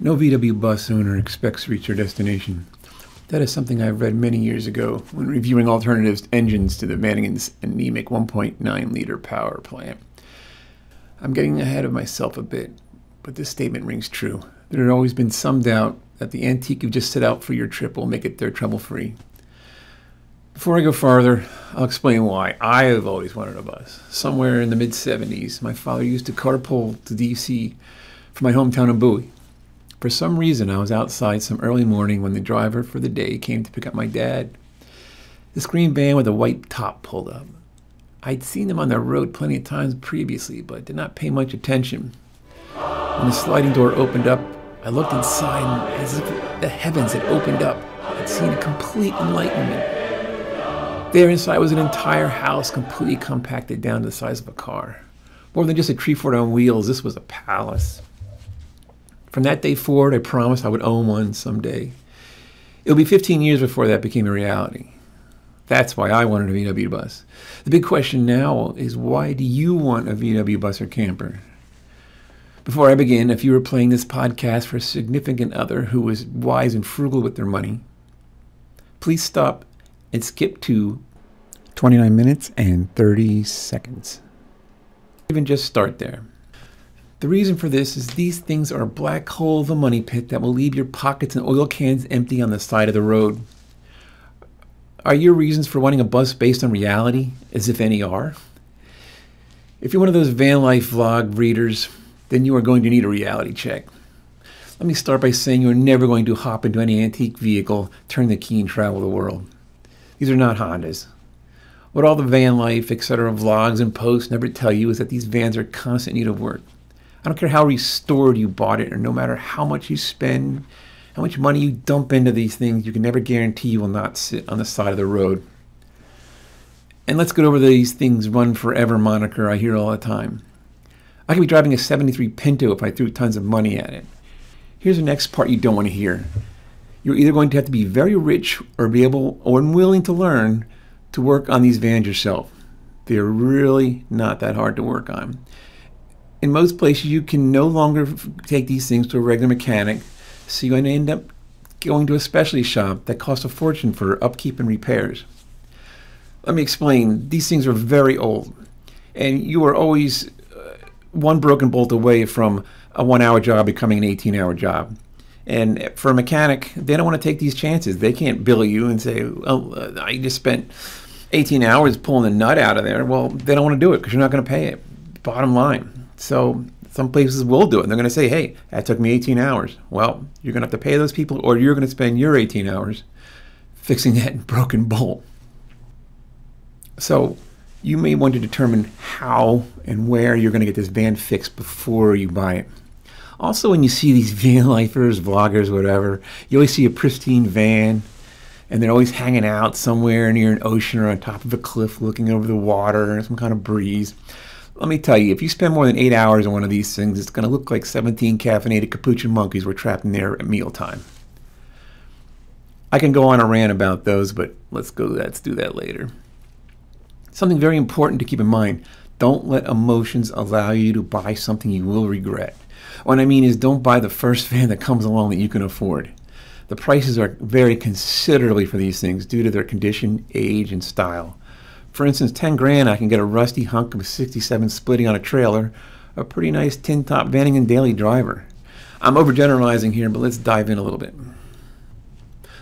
No VW bus owner expects to reach their destination. That is something I read many years ago when reviewing alternatives engines to the Vanagon's anemic 1.9-liter power plant. I'm getting ahead of myself a bit, but this statement rings true. There had always been some doubt that the antique you've just set out for your trip will make it there trouble-free. Before I go farther, I'll explain why I have always wanted a bus. Somewhere in the mid-70s, my father used to carpool to D.C. from my hometown in Bowie. For some reason, I was outside some early morning when the driver for the day came to pick up my dad. This green van with a white top pulled up. I'd seen them on the road plenty of times previously, but did not pay much attention. When the sliding door opened up, I looked inside and as if the heavens had opened up. I'd seen a complete enlightenment. There inside was an entire house completely compacted down to the size of a car. More than just a tree fort on wheels, this was a palace. From that day forward, I promised I would own one someday. It'll be 15 years before that became a reality. That's why I wanted a VW bus. The big question now is, why do you want a VW bus or camper? Before I begin, if you were playing this podcast for a significant other who was wise and frugal with their money, please stop and skip to 29 minutes and 30 seconds. Even just start there. The reason for this is these things are a black hole of a money pit that will leave your pockets and oil cans empty on the side of the road. Are your reasons for wanting a bus based on reality, as if any are? If you're one of those van life vlog readers, then you are going to need a reality check. Let me start by saying you are never going to hop into any antique vehicle, turn the key and travel the world. These are not Hondas. What all the van life, etc. vlogs and posts never tell you is that these vans are in constant need of work. I don't care how restored you bought it, or no matter how much you spend, how much money you dump into these things, you can never guarantee you will not sit on the side of the road. And let's get over these things run forever moniker I hear all the time. I could be driving a 73 Pinto if I threw tons of money at it. Here's the next part you don't want to hear. You're either going to have to be very rich or be able or willing to learn to work on these vans yourself. They're really not that hard to work on. In most places, you can no longer take these things to a regular mechanic, so you're going to end up going to a specialty shop that costs a fortune for upkeep and repairs. Let me explain. These things are very old, and you are always one broken bolt away from a 1-hour job becoming an 18-hour job. And for a mechanic, they don't want to take these chances. They can't bill you and say, oh, I just spent 18 hours pulling the nut out of there. Well, they don't want to do it because you're not going to pay it. Bottom line. So some places will do it. They're going to say, hey, that took me 18 hours. Well, you're going to have to pay those people, or you're going to spend your 18 hours fixing that broken bolt. So you may want to determine how and where you're going to get this van fixed before you buy it. Also, when you see these van lifers, vloggers, whatever, you always see a pristine van, and they're always hanging out somewhere near an ocean or on top of a cliff looking over the water or some kind of breeze. Let me tell you, if you spend more than 8 hours on one of these things, it's going to look like 17 caffeinated capuchin monkeys were trapped in there at mealtime. I can go on a rant about those, but let's do that later. Something very important to keep in mind: don't let emotions allow you to buy something you will regret. What I mean is, don't buy the first van that comes along that you can afford. The prices are vary considerably for these things due to their condition, age, and style. For instance, 10 grand, I can get a rusty hunk of a 67 splitting on a trailer, a pretty nice tin-top Vanagon daily driver. I'm overgeneralizing here, but let's dive in a little bit.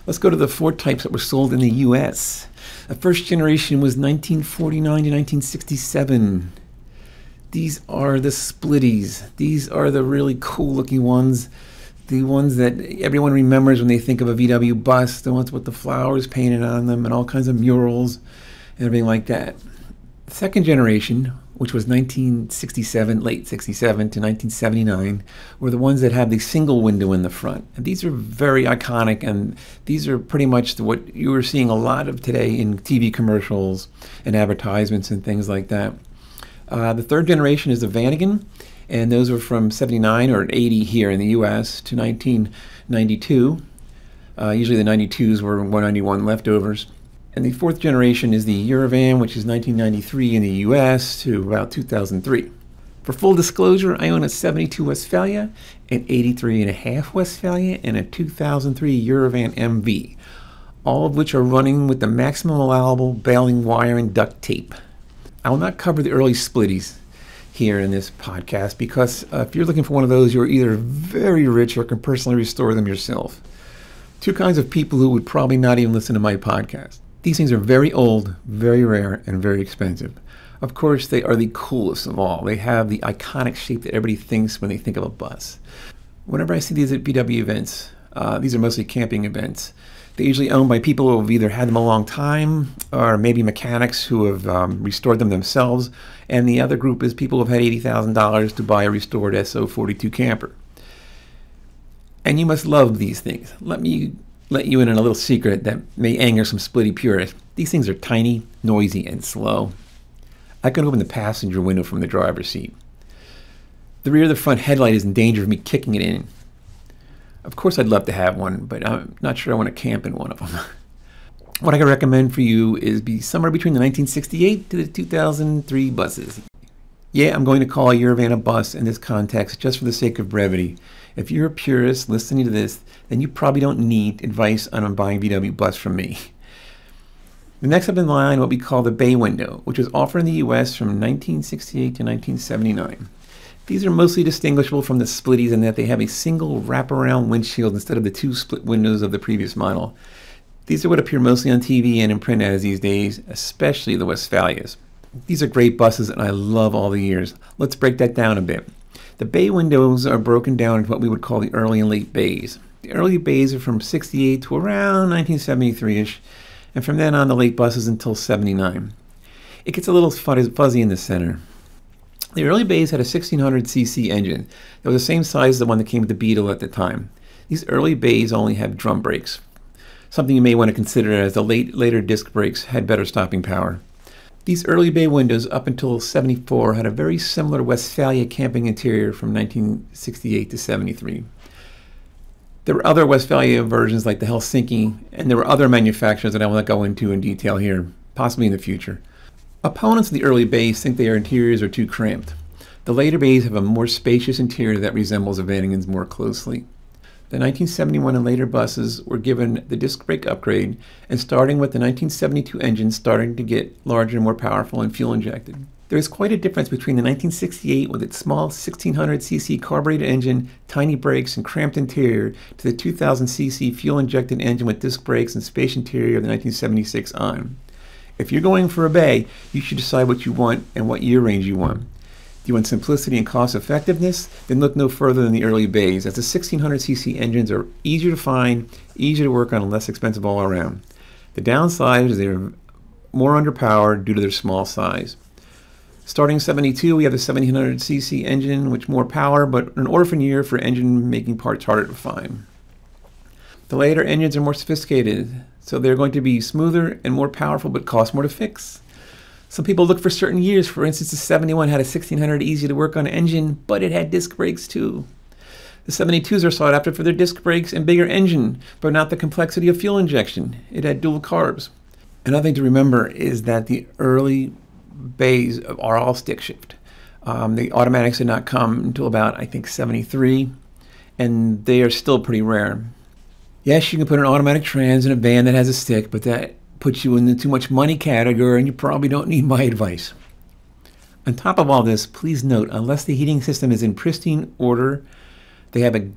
Let's go to the four types that were sold in the U.S. The first generation was 1949 to 1967. These are the splitties. These are the really cool-looking ones. The ones that everyone remembers when they think of a VW bus, the ones with the flowers painted on them and all kinds of murals and everything like that. The second generation, which was 1967, late 67 to 1979, were the ones that have the single window in the front. And these are very iconic, and these are pretty much what you are seeing a lot of today in TV commercials and advertisements and things like that. The third generation is the Vanagon, and those were from 79 or 80 here in the US to 1992. Usually the 92s were 191 leftovers. And the fourth generation is the Eurovan, which is 1993 in the US to about 2003. For full disclosure, I own a 72 Westphalia, an 83.5 Westphalia, and a 2003 Eurovan MV, all of which are running with the maximum allowable baling wire and duct tape. I will not cover the early splitties here in this podcast because if you're looking for one of those, you're either very rich or can personally restore them yourself. Two kinds of people who would probably not even listen to my podcast. These things are very old, very rare, and very expensive. Of course, they are the coolest of all. They have the iconic shape that everybody thinks when they think of a bus. Whenever I see these at VW events, these are mostly camping events. They're usually owned by people who have either had them a long time or maybe mechanics who have restored them themselves. And the other group is people who have had $80,000 to buy a restored SO42 camper. And you must love these things. Let me let you in on a little secret that may anger some splitty purists. These things are tiny, noisy, and slow. I can open the passenger window from the driver's seat. The rear of the front headlight is in danger of me kicking it in. Of course I'd love to have one, but I'm not sure I want to camp in one of them. What I can recommend for you is be somewhere between the 1968 to the 2003 buses. Yeah, I'm going to call a Eurovan a bus in this context just for the sake of brevity. If you're a purist listening to this, then you probably don't need advice on buying VW bus from me. The next up in line, what we call the bay window, which was offered in the US from 1968 to 1979. These are mostly distinguishable from the splitties in that they have a single wraparound windshield instead of the two split windows of the previous model. These are what appear mostly on TV and in print ads these days, especially the Westphalias. These are great buses and I love all the years. Let's break that down a bit. The bay windows are broken down into what we would call the early and late bays. The early bays are from 68 to around 1973-ish, and from then on the late buses until 79. It gets a little fuzzy in the center. The early bays had a 1600cc engine that was the same size as the one that came with the Beetle at the time. These early bays only had drum brakes, something you may want to consider as the later disc brakes had better stopping power. These early bay windows up until 74 had a very similar Westphalia camping interior from 1968 to 73. There were other Westphalia versions like the Helsinki, and there were other manufacturers that I will not go into in detail here, possibly in the future. Opponents of the early bays think their interiors are too cramped. The later bays have a more spacious interior that resembles a Vanagon's more closely. The 1971 and later buses were given the disc brake upgrade, and starting with the 1972 engine starting to get larger and more powerful and fuel injected. There is quite a difference between the 1968 with its small 1600cc carbureted engine, tiny brakes, and cramped interior to the 2000cc fuel-injected engine with disc brakes and spacious interior of the 1976 on. If you're going for a bay, you should decide what you want and what year range you want. Do you want simplicity and cost effectiveness? Then look no further than the early bays, as the 1600cc engines are easier to find, easier to work on, and less expensive all around. The downside is they're more underpowered due to their small size. Starting in 72, we have the 1700cc engine, which more power, but an orphan year for engine-making parts harder to find. The later engines are more sophisticated, so they're going to be smoother and more powerful, but cost more to fix. Some people look for certain years. For instance, the 71 had a 1600 easy-to-work-on engine, but it had disc brakes too. The 72s are sought after for their disc brakes and bigger engine, but not the complexity of fuel injection. It had dual carbs. Another thing to remember is that the early bays are all stick shift. The automatics did not come until about, I think, 73, and they are still pretty rare. Yes, you can put an automatic trans in a van that has a stick, but that puts you in the too much money category, and you probably don't need my advice. On top of all this, please note, unless the heating system is in pristine order, they have an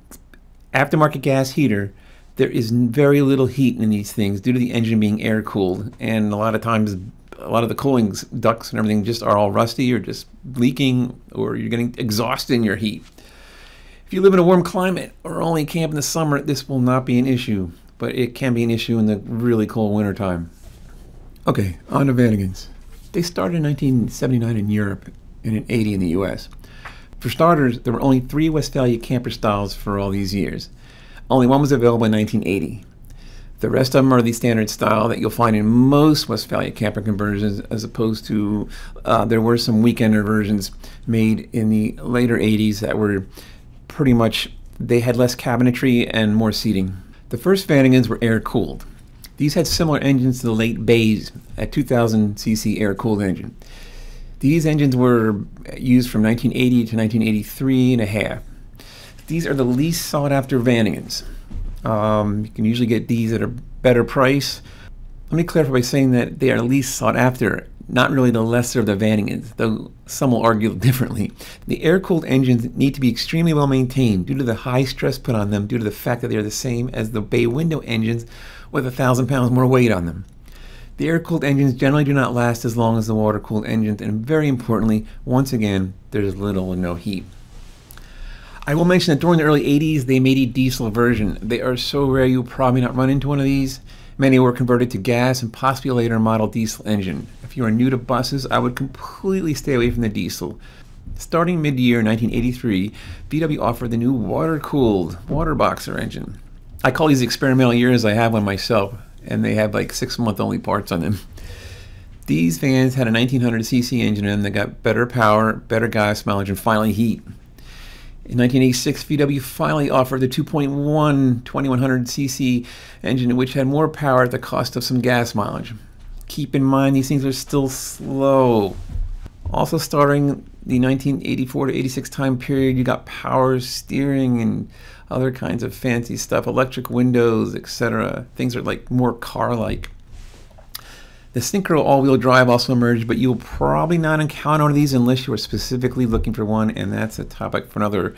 aftermarket gas heater, there is very little heat in these things due to the engine being air-cooled, and a lot of times a lot of the cooling ducts and everything just are all rusty or just leaking, or you're getting exhaust in your heat. If you live in a warm climate or only camp in the summer, this will not be an issue, but it can be an issue in the really cold winter time. Okay, on to Vanagons. They started in 1979 in Europe and in 80 in the US. For starters, there were only 3 Westphalia camper styles for all these years. Only one was available in 1980. The rest of them are the standard style that you'll find in most Westphalia camper conversions, as opposed to there were some weekender versions made in the later 80s that were pretty much, they had less cabinetry and more seating. The first Vanagons were air-cooled. These had similar engines to the late bays, a 2000cc air-cooled engine. These engines were used from 1980 to 1983 and a half. These are the least sought after Vanagons. You can usually get these at a better price. Let me clarify by saying that they are least sought after, not really the lesser of the Vanagons, though some will argue differently. The air-cooled engines need to be extremely well maintained due to the high stress put on them due to the fact that they are the same as the bay window engines with 1,000 pounds more weight on them. The air-cooled engines generally do not last as long as the water-cooled engines, and very importantly, once again, there's little or no heat. I will mention that during the early 80s, they made a diesel version. They are so rare you'll probably not run into one of these. Many were converted to gas and possibly a later model diesel engine. If you are new to buses, I would completely stay away from the diesel. Starting mid-year 1983, VW offered the new water-cooled water boxer engine. I call these experimental years. I have one myself, and they have like 6-month-only parts on them. These vans had a 1900cc engine in them that got better power, better gas mileage, and finally heat. In 1986, VW finally offered the 2.1 2100cc engine, which had more power at the cost of some gas mileage. Keep in mind, these things are still slow. Also starting the 1984 to 86 time period, you got power steering and other kinds of fancy stuff, electric windows, etc. Things are like more car-like. The synchro all-wheel drive also emerged, but you'll probably not encounter one of these unless you are specifically looking for one, and that's a topic for another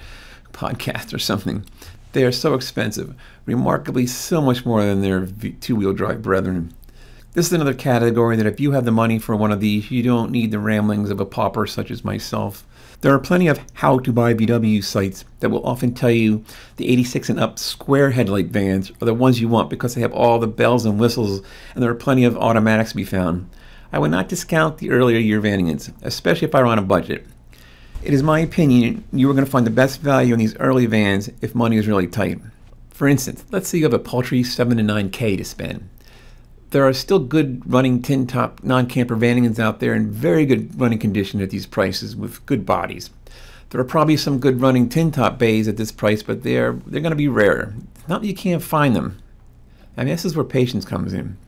podcast or something. They are so expensive, remarkably so much more than their two-wheel drive brethren. This is another category that if you have the money for one of these, you don't need the ramblings of a pauper such as myself. There are plenty of how-to-buy VW sites that will often tell you the 86 and up square headlight vans are the ones you want because they have all the bells and whistles, and there are plenty of automatics to be found. I would not discount the earlier year Vanagons, especially if I were on a budget. It is my opinion you are going to find the best value in these early vans if money is really tight. For instance, let's say you have a paltry $7 to $9K to spend. There are still good running tin top non-camper Vanagons out there in very good running condition at these prices with good bodies. There are probably some good running tin top bays at this price, but they're going to be rarer. Not that you can't find them. I mean, this is where patience comes in.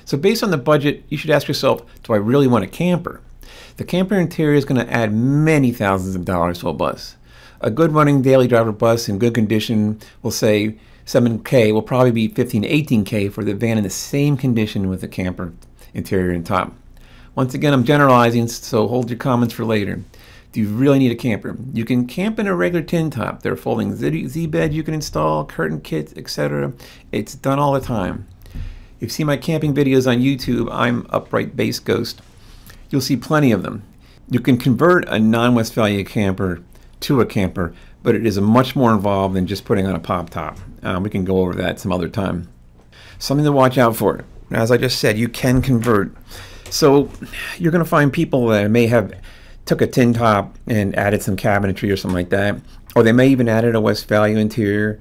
So based on the budget, you should ask yourself, do I really want a camper? The camper interior is going to add many thousands of dollars to a bus. A good running daily driver bus in good condition will say $7K will probably be $15 to $18K for the van in the same condition with the camper interior and top. Once again, I'm generalizing, so hold your comments for later. Do you really need a camper? You can camp in a regular tin top. There are folding Z-beds you can install, curtain kits, etc. It's done all the time. If you see my camping videos on YouTube, I'm Upright Base Ghost. You'll see plenty of them. You can convert a non-Westphalia camper to a camper, but it is much more involved than just putting on a pop top. We can go over that some other time. Something to watch out for. As I just said, you can convert. So you're going to find people that may have took a tin top and added some cabinetry or something like that, or they may even added a Westphalia interior.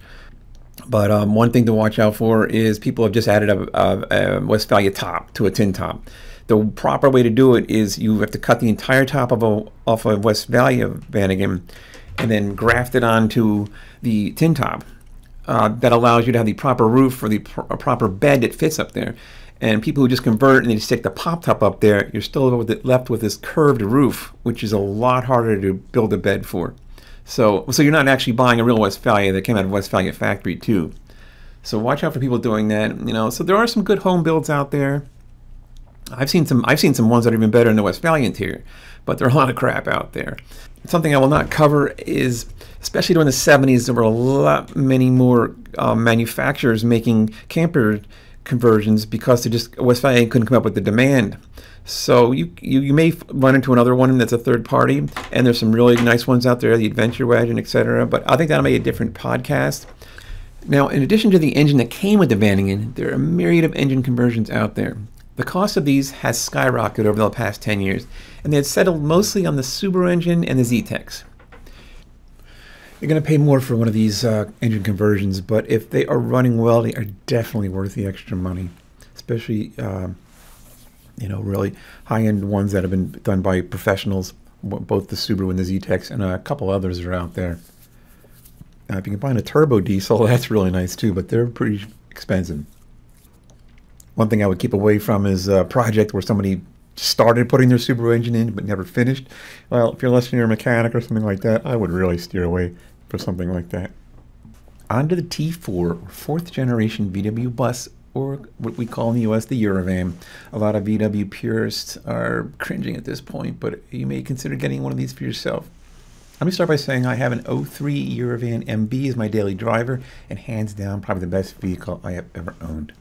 But one thing to watch out for is people have just added a Westphalia top to a tin top. The proper way to do it is you have to cut the entire top off a Westphalia Vanagon and then graft it onto the tin top. That allows you to have the proper roof or the proper bed that fits up there. And people who just convert and they stick the pop top up there, you're still left with this curved roof, which is a lot harder to build a bed for. So you're not actually buying a real Westphalia that came out of Westphalia factory too. So watch out for people doing that. So there are some good home builds out there. I've seen some ones that are even better than the Westphalia interior, but there are a lot of crap out there. Something I will not cover is, especially during the 70s, there were many more manufacturers making camper conversions because Westphalia couldn't come up with the demand. So you may run into another one that's a third party, and there's some really nice ones out there, the Adventure Wagon, etc. But I think that'll make a different podcast. Now, in addition to the engine that came with the Vanagon, there are a myriad of engine conversions out there. The cost of these has skyrocketed over the past 10 years, and they had settled mostly on the Subaru engine and the Z-Tex. You're going to pay more for one of these engine conversions, but if they are running well, they are definitely worth the extra money, especially really high-end ones that have been done by professionals, both the Subaru and the Z-Tex, and a couple others are out there. If you can find a turbo diesel, that's really nice too, but they're pretty expensive. One thing I would keep away from is a project where somebody started putting their Subaru engine in but never finished. Well, if you're less than a mechanic or something like that, I would really steer away for something like that. On to the T4, or fourth generation VW bus, or what we call in the US the Eurovan. A lot of VW purists are cringing at this point, but you may consider getting one of these for yourself. Let me start by saying I have an 03 Eurovan MB as my daily driver, and hands down probably the best vehicle I have ever owned.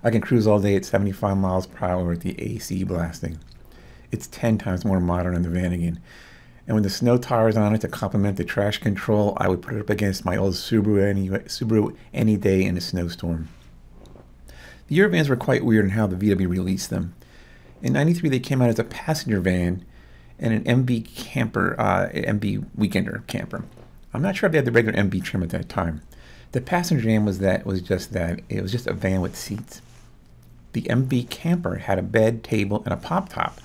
I can cruise all day at 75 miles per hour with the AC blasting. It's 10 times more modern than the Vanagon. And when the snow tires on it to complement the traction control, I would put it up against my old Subaru any day in a snowstorm. The Eurovans were quite weird in how the VW released them. In '93, they came out as a passenger van and an MB camper, MB weekender camper. I'm not sure if they had the regular MB trim at that time. The passenger van was just that. It was just a van with seats. The MB camper had a bed, table, and a pop top.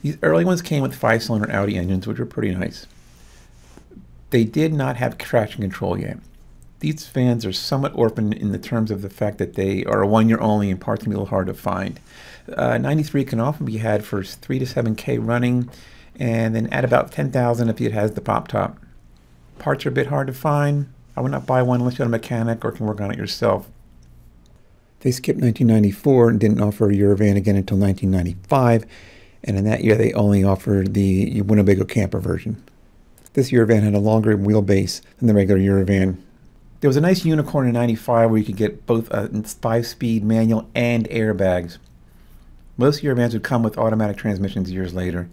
These early ones came with 5-cylinder Audi engines, which were pretty nice. They did not have traction control yet. These vans are somewhat orphaned in the terms of the fact that they are a 1 year only and parts can be a little hard to find. 93 can often be had for 3 to 7K running, and then at about 10,000 if it has the pop top. Parts are a bit hard to find. I would not buy one unless you have a mechanic or can work on it yourself. They skipped 1994 and didn't offer a Eurovan again until 1995. And in that year, they only offered the Winnebago camper version. This Eurovan had a longer wheelbase than the regular Eurovan. There was a nice unicorn in '95 where you could get both a 5-speed manual and airbags. Most Eurovans would come with automatic transmissions years later.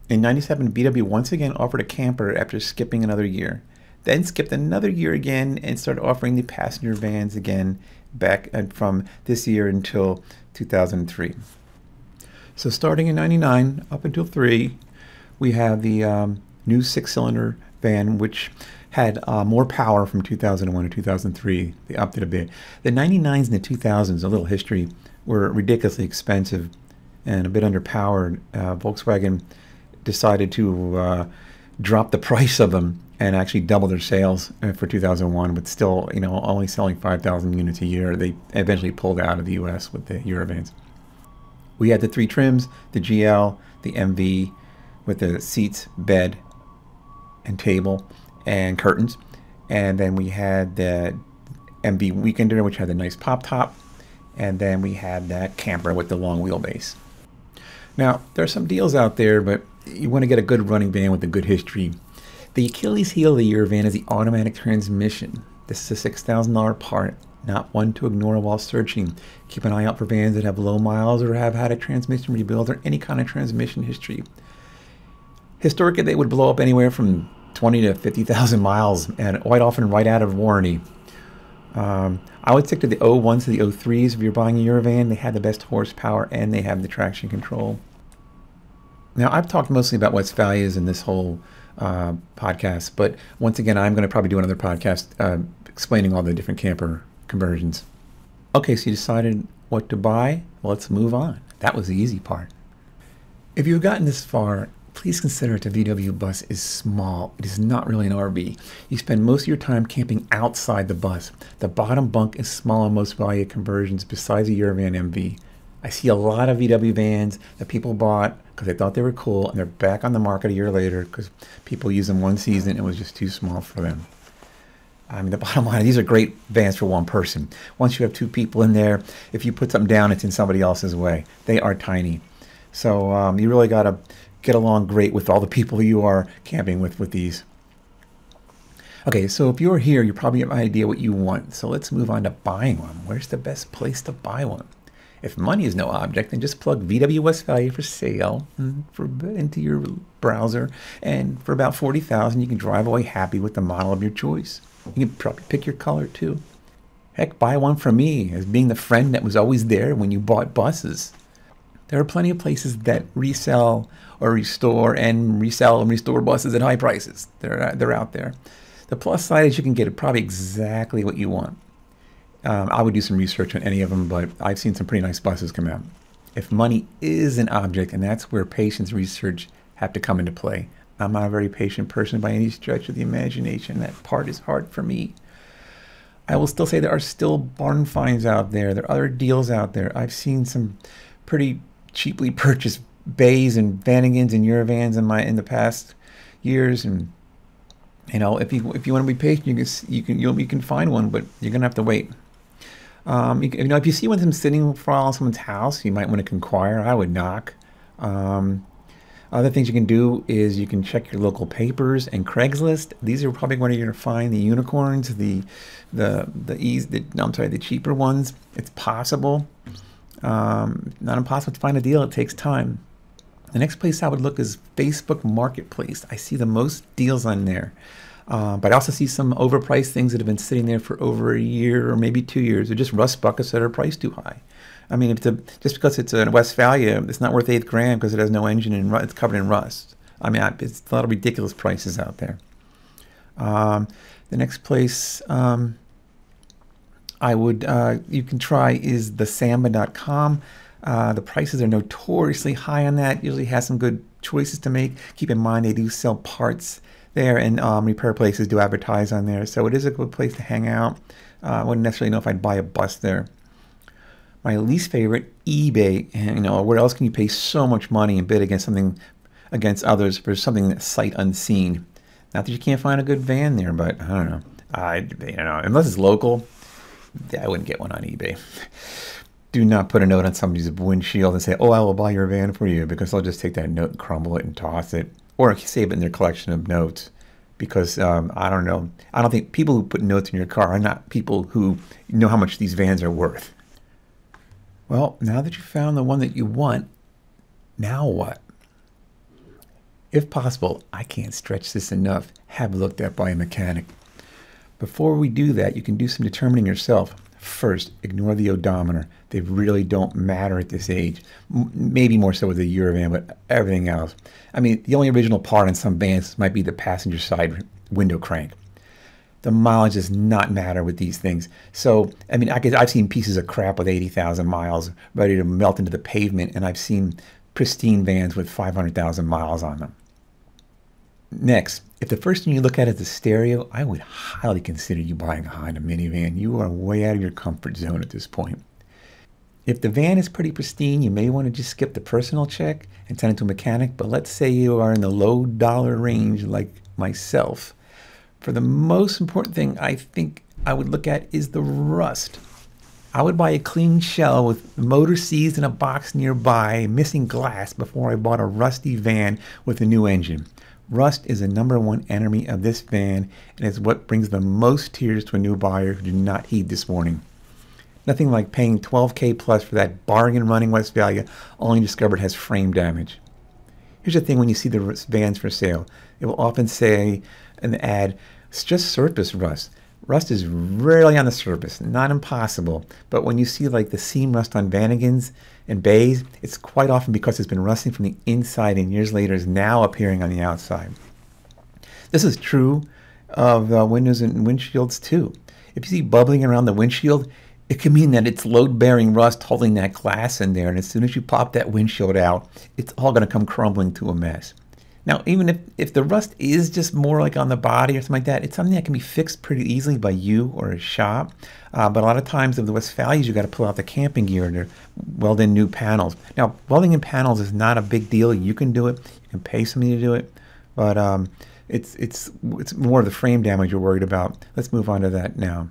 In '97, VW once again offered a camper after skipping another year. Then skipped another year again and started offering the passenger vans again back from this year until 2003. So starting in '99 up until 3, we have the new 6-cylinder van, which had more power from 2001 to 2003. They upped it a bit. The '99s and the 2000s, a little history, were ridiculously expensive and a bit underpowered. Volkswagen decided to drop the price of them and actually double their sales for 2001, but still, only selling 5,000 units a year. They eventually pulled out of the US with the Eurovans. We had the 3 trims, the GL, the MV, with the seats, bed, and table, and curtains. And then we had the MV Weekender, which had the nice pop top. And then we had that camper with the long wheelbase. Now, there are some deals out there, but you want to get a good running van with a good history. The Achilles heel of the Eurovan is the automatic transmission. This is a $6,000 part. Not one to ignore while searching. Keep an eye out for vans that have low miles or have had a transmission rebuild or any kind of transmission history. Historically, they would blow up anywhere from 20 to 50,000 miles and quite often right out of warranty. I would stick to the 01s to the 03s if you're buying a Eurovan. They had the best horsepower and they have the traction control. Now, I've talked mostly about Westphalias in this whole podcast, but once again, I'm going to probably do another podcast explaining all the different camper conversions. Okay, so you decided what to buy? Well, let's move on. That was the easy part. If you've gotten this far, please consider that the VW bus is small. It is not really an RV. You spend most of your time camping outside the bus. The bottom bunk is small on most Valia conversions besides the Eurovan MV. I see a lot of VW vans that people bought because they thought they were cool, and they're back on the market a year later because people used them one season and it was just too small for them. I mean, the bottom line, these are great vans for one person. Once you have 2 people in there, if you put something down, it's in somebody else's way. They are tiny. So you really got to get along great with all the people you are camping with these. Okay, so if you're here, you probably have an idea what you want. So let's move on to buying one. Where's the best place to buy one? If money is no object, then just plug VW Westphalia for sale into your browser. And for about $40,000, you can drive away happy with the model of your choice. You can probably pick your color too. Heck, buy one from me as being the friend that was always there when you bought buses. There are plenty of places that resell or restore and resell and restore buses at high prices. They're out there. The plus side is you can get probably exactly what you want. I would do some research on any of them, but I've seen some pretty nice buses come out. If money is an object, and that's where patience research have to come into play. I'm not a very patient person by any stretch of the imagination. That part is hard for me. I will still say there are still barn finds out there. There are other deals out there. I've seen some pretty cheaply purchased bays and Vanagons and Eurovans in the past years, and You know, if you want to be patient, you can find one, but you're gonna have to wait. You know, if you see one of them sitting for on someone's house, you might want to inquire. I would knock. Um, Other things you can do is you can check your local papers and Craigslist. These are probably where you're going to find the unicorns, I'm sorry, the cheaper ones. It's possible, not impossible to find a deal. It takes time. The next place I would look is Facebook Marketplace. I see the most deals on there. But I also see some overpriced things that have been sitting there for over a year or maybe 2 years. They're just rust buckets that are priced too high. I mean, just because it's a Westphalia, it's not worth $8,000 because it has no engine and it's covered in rust. I mean, it's a lot of ridiculous prices out there. The next place you can try is thesamba.com. The prices are notoriously high on that. Usually has some good choices to make. Keep in mind they do sell parts there, and repair places do advertise on there. So it is a good place to hang out. I wouldn't necessarily know if I'd buy a bus there. My least favorite, eBay. And, you know, where else can you pay so much money and bid against others for something that's sight unseen? Not that you can't find a good van there, but I don't know. I don't know. Unless it's local, I wouldn't get one on eBay. Do not put a note on somebody's windshield and say, "Oh, I will buy your van for you," because they'll just take that note and crumble it and toss it, or save it in their collection of notes. Because I don't know. I don't think people who put notes in your car are not people who know how much these vans are worth. Well, now that you found the one that you want, now what? If possible, I can't stretch this enough, have it looked at by a mechanic. Before we do that, you can do some determining yourself. First, ignore the odometer. They really don't matter at this age. Maybe more so with a Eurovan, but everything else. I mean, the only original part on some vans might be the passenger side window crank. The mileage does not matter with these things. So, I mean, I've seen pieces of crap with 80,000 miles ready to melt into the pavement, and I've seen pristine vans with 500,000 miles on them. Next, if the first thing you look at is the stereo, I would highly consider you buying a Honda minivan. You are way out of your comfort zone at this point. If the van is pretty pristine, you may want to just skip the personal check and send it to a mechanic, but let's say you are in the low dollar range like myself. For the most important thing I think I would look at is the rust. I would buy a clean shell with the motor seized in a box nearby, missing glass, before I bought a rusty van with a new engine. Rust is the #1 enemy of this van, and is what brings the most tears to a new buyer who did not heed this warning. Nothing like paying $12,000 plus for that bargain running Westphalia, only discovered has frame damage. Here's the thing: when you see the vans for sale, it will often say in the ad, it's just surface rust. Rust is rarely on the surface, not impossible, but when you see like the seam rust on Vanagons and bays, it's quite often because it's been rusting from the inside and years later is now appearing on the outside. This is true of windows and windshields too. If you see bubbling around the windshield, it can mean that it's load-bearing rust holding that glass in there, and as soon as you pop that windshield out, it's all going to come crumbling to a mess. Now, even if the rust is just more like on the body or something like that, it's something that can be fixed pretty easily by you or a shop. But a lot of times with the Westphalias, you got to pull out the camping gear to weld in new panels. Now, welding in panels is not a big deal. You can do it. You can pay somebody to do it. But it's more of the frame damage you're worried about. Let's move on to that now.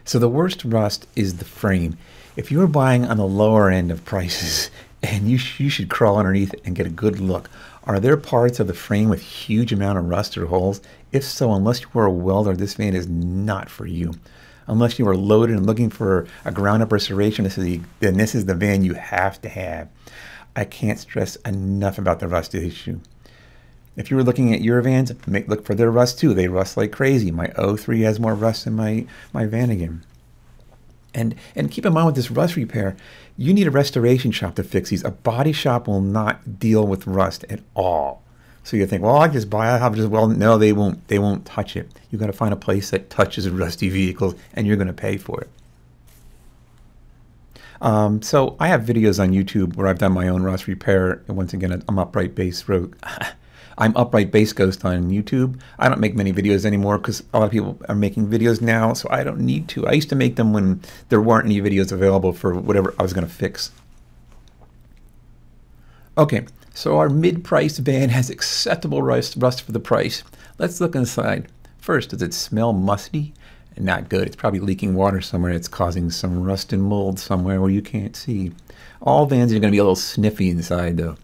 So the worst rust is the frame. If you're buying on the lower end of prices, and you should crawl underneath it and get a good look. Are there parts of the frame with huge amount of rust or holes? If so, unless you are a welder, this van is not for you. Unless you are loaded and looking for a ground-up restoration, then this is the van you have to have. I can't stress enough about the rust issue. If you were looking at your vans, look for their rust too. They rust like crazy. My 03 has more rust than my Vanagon. And keep in mind with this rust repair, you need a restoration shop to fix these. A body shop will not deal with rust at all. So you think, well, I just buy it. Well, no, they won't. They won't touch it. You got to find a place that touches rusty vehicles, and you're going to pay for it. So I have videos on YouTube where I've done my own rust repair. And once again, I'm Upright Bass Rogue. I'm Upright Bass Ghost on YouTube. I don't make many videos anymore because a lot of people are making videos now, so I don't need to. I used to make them when there weren't any videos available for whatever I was going to fix. Okay, So our mid-priced van has acceptable rust for the price. Let's look inside. First, does it smell musty? Not good. It's probably leaking water somewhere. It's causing some rust and mold somewhere where you can't see. All vans are going to be a little sniffy inside, though.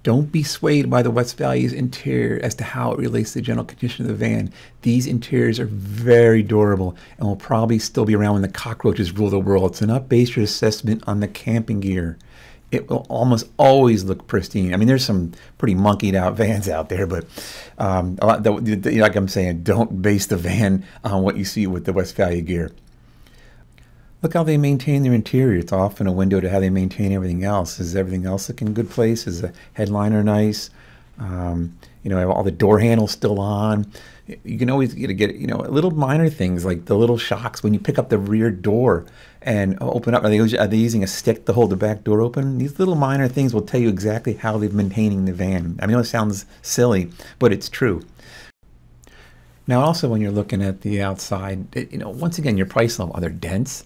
Don't be swayed by the Westphalia's interior as to how it relates to the general condition of the van. These interiors are very durable and will probably still be around when the cockroaches rule the world. So not base your assessment on the camping gear. It will almost always look pristine. I mean, there's some pretty monkeyed out vans out there, but like I'm saying, don't base the van on what you see with the Westphalia gear. Look how they maintain their interior. It's often a window to how they maintain everything else. Is everything else looking in good place? Is the headliner nice? Have all the door handles still on. You can always get little minor things like the little shocks when you pick up the rear door and open up. Are they using a stick to hold the back door open? These little minor things will tell you exactly how they've maintaining the van. I mean, it sounds silly, but it's true. Now, also when you're looking at the outside, once again, your price level. Are there dents?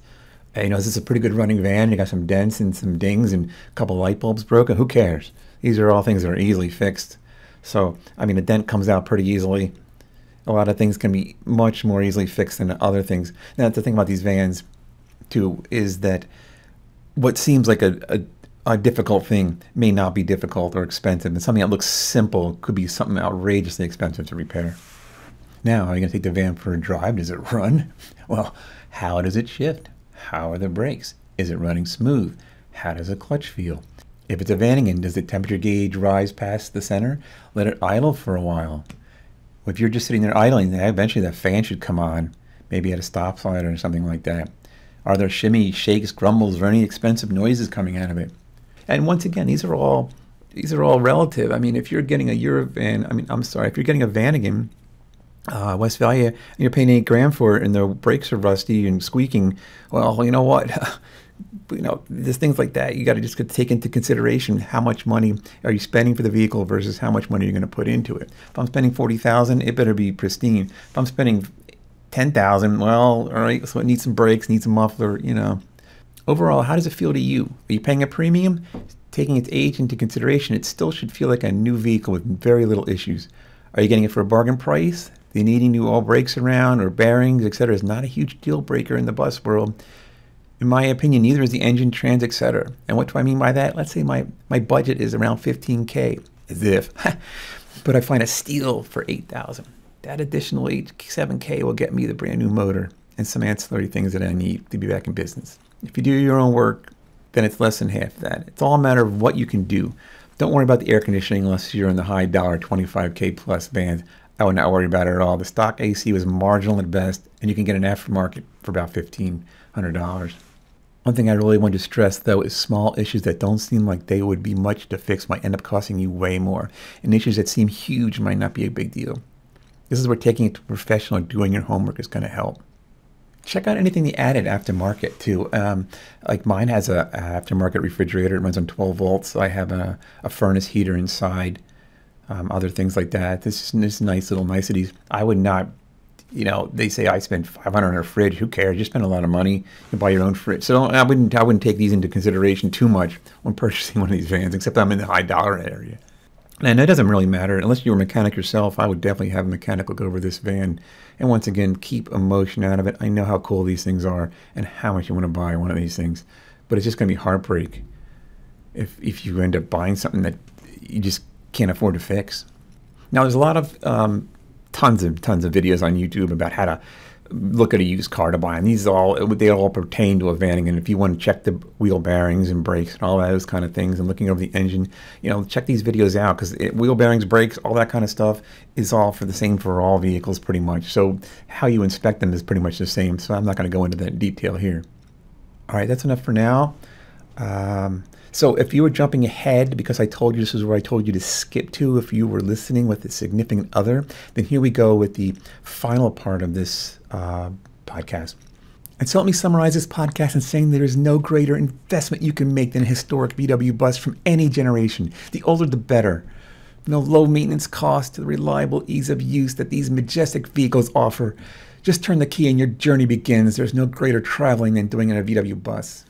Is this a pretty good running van? You got some dents and some dings and a couple light bulbs broken. Who cares? These are all things that are easily fixed. So, I mean, a dent comes out pretty easily. A lot of things can be much more easily fixed than other things. Now, the thing about these vans, too, is that what seems like a difficult thing may not be difficult or expensive, and something that looks simple could be something outrageously expensive to repair. Now, are you going to take the van for a drive? Does it run? Well, how does it shift? How are the brakes? Is it running smooth? How does the clutch feel? If it's a van engine, does the temperature gauge rise past the center? Let it idle for a while. If you're just sitting there idling, then eventually that fan should come on, maybe at a stop sign or something like that. Are there shimmy, shakes, grumbles, or any expensive noises coming out of it? And once again, these are all relative. I mean, if you're getting if you're getting a Vanagon, Westphalia, and you're paying $8,000 for it, and the brakes are rusty and squeaking, well, you know what? There's things like that. You got to just take into consideration how much money are you spending for the vehicle versus how much money you're going to put into it. If I'm spending $40,000, it better be pristine. If I'm spending $10,000, well, all right, so it needs some brakes, needs a muffler, Overall, how does it feel to you? Are you paying a premium? Taking its age into consideration, it still should feel like a new vehicle with very little issues. Are you getting it for a bargain price? The needing new all brakes around or bearings, etc. is not a huge deal breaker in the bus world. In my opinion, neither is the engine, trans, etc. And what do I mean by that? Let's say my budget is around $15K, as if. But I find a steal for $8,000. That additional $7K will get me the brand new motor and some ancillary things that I need to be back in business. If you do your own work, then it's less than half that. It's all a matter of what you can do. Don't worry about the air conditioning unless you're in the high dollar 25K plus band. I would not worry about it at all. The stock AC was marginal at best, and you can get an aftermarket for about $1,500. One thing I really want to stress, though, is small issues that don't seem like they would be much to fix might end up costing you way more, and issues that seem huge might not be a big deal. This is where taking it to a professional and doing your homework is going to help. Check out anything they added aftermarket too. Like mine has a aftermarket refrigerator. It runs on 12 volts. I have a furnace heater inside. Other things like that. This nice little niceties. I would not, they say I spend $500 on a fridge. Who cares? You spend a lot of money. You buy your own fridge. So I wouldn't take these into consideration too much when purchasing one of these vans, except I'm in the high dollar area. And it doesn't really matter. Unless you're a mechanic yourself, I would definitely have a mechanic look over this van. And once again, keep emotion out of it. I know how cool these things are and how much you want to buy one of these things. But it's just going to be heartbreak if you end up buying something that you just can't afford to fix. Now, there's a lot of tons of videos on YouTube about how to look at a used car to buy, and they all pertain to a Vanagon. And if you want to check the wheel bearings and brakes and all those kind of things, and looking over the engine, check these videos out, because wheel bearings, brakes, all that kind of stuff is all for the same for all vehicles pretty much. So how you inspect them is pretty much the same. So I'm not going to go into that detail here. All right, that's enough for now. So if you were jumping ahead because I told you this is where I told you to skip to if you were listening with a significant other, then here we go with the final part of this podcast. And so let me summarize this podcast in saying there is no greater investment you can make than a historic VW bus from any generation. The older the better. No low maintenance cost to the reliable ease of use that these majestic vehicles offer. Just turn the key and your journey begins. There's no greater traveling than doing in a VW bus.